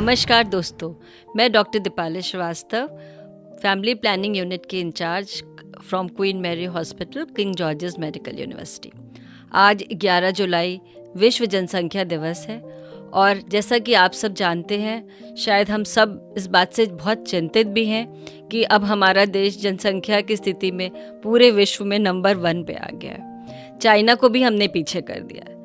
नमस्कार दोस्तों, मैं doctor Deepali Srivastava, family planning unit की incharge from Queen Mary hospital, King George's medical university. आज 11 जुलाई विश्व जनसंख्या दिवस है और जैसा कि आप सब जानते हैं, शायद हम सब इस बात से बहुत चिंतित भी हैं कि अब हमारा देश जनसंख्या की स्थिति में पूरे विश्व में नंबर 1 पे आ गया है। चाइना को भी हमने पीछे कर दिया है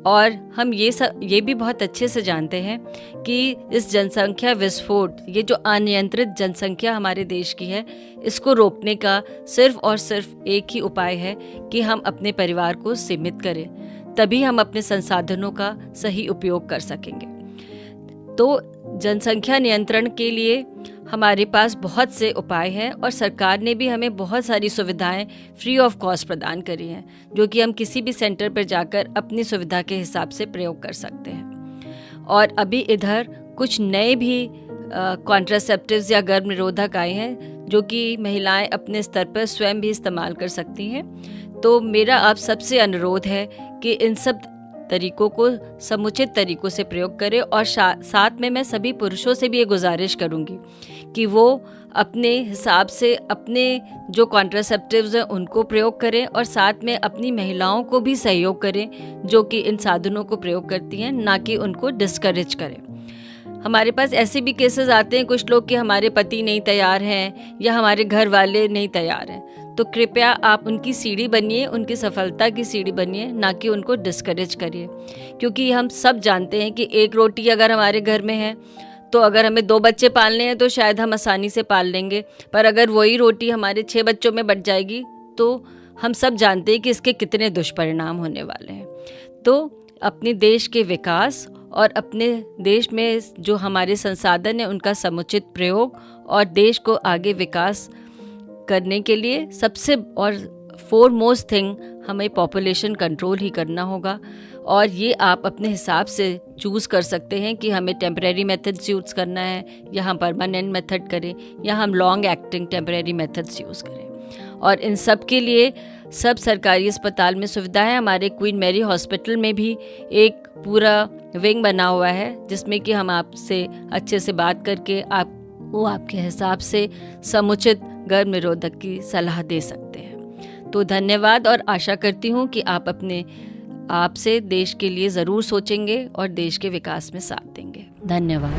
और हम ये भी बहुत अच्छे से जानते हैं कि इस जनसंख्या विस्फोट, ये जो अनियंत्रित जनसंख्या हमारे देश की है, इसको रोकने का सिर्फ और सिर्फ एक ही उपाय है कि हम अपने परिवार को सीमित करें, तभी हम अपने संसाधनों का सही उपयोग कर सकेंगे। तो जनसंख्या नियंत्रण के लिए हमारे पास बहुत से उपाय हैं और सरकार ने भी हमें बहुत सारी सुविधाएं फ्री ऑफ कॉस्ट प्रदान करी हैं, जो कि हम किसी भी सेंटर पर जाकर अपनी सुविधा के हिसाब से प्रयोग कर सकते हैं। और अभी इधर कुछ नए भी कॉन्ट्रासेप्टिव्स या गर्भ निरोधक आए हैं, जो कि महिलाएं अपने स्तर पर स्वयं भी इस्तेमाल कर सकती हैं। तो मेरा आप सबसे अनुरोध है कि इन सब तरीकों को समुचित तरीकों से प्रयोग करें और साथ में मैं सभी पुरुषों से भी ये गुजारिश करूंगी कि वो अपने हिसाब से अपने जो कॉन्ट्रासेप्टिव्स हैं उनको प्रयोग करें और साथ में अपनी महिलाओं को भी सहयोग करें जो कि इन साधनों को प्रयोग करती हैं, ना कि उनको डिस्करेज करें। हमारे पास ऐसे भी केसेस आते हैं कुछ लोग कि हमारे पति नहीं तैयार हैं या हमारे घर वाले नहीं तैयार हैं, तो कृपया आप उनकी सीढ़ी बनिए, उनकी सफलता की सीढ़ी बनिए, ना कि उनको डिस्करेज करिए। क्योंकि हम सब जानते हैं कि एक रोटी अगर हमारे घर में है तो अगर हमें 2 बच्चे पालने हैं तो शायद हम आसानी से पाल लेंगे, पर अगर वही रोटी हमारे 6 बच्चों में बट जाएगी तो हम सब जानते हैं कि इसके कितने दुष्परिणाम होने वाले हैं। तो अपने देश के विकास और अपने देश में जो हमारे संसाधन हैं उनका समुचित प्रयोग और देश को आगे विकास करने के लिए सबसे और फोरमोस्ट थिंग हमें पॉपुलेशन कंट्रोल ही करना होगा। और ये आप अपने हिसाब से चूज़ कर सकते हैं कि हमें टेम्परेरी मेथड्स यूज़ करना है या हम परमानेंट मेथड करें या हम long acting temporary methods use करें। और इन सब के लिए सब सरकारी अस्पताल में सुविधाएं, हमारे क्वीन मैरी हॉस्पिटल में भी एक पूरा विंग बना हुआ है जिसमें कि हम आपसे अच्छे से बात करके वो आपके हिसाब से समुचित गर्भ निरोधक की सलाह दे सकते हैं। तो धन्यवाद और आशा करती हूँ कि आप अपने आप से देश के लिए ज़रूर सोचेंगे और देश के विकास में साथ देंगे। धन्यवाद।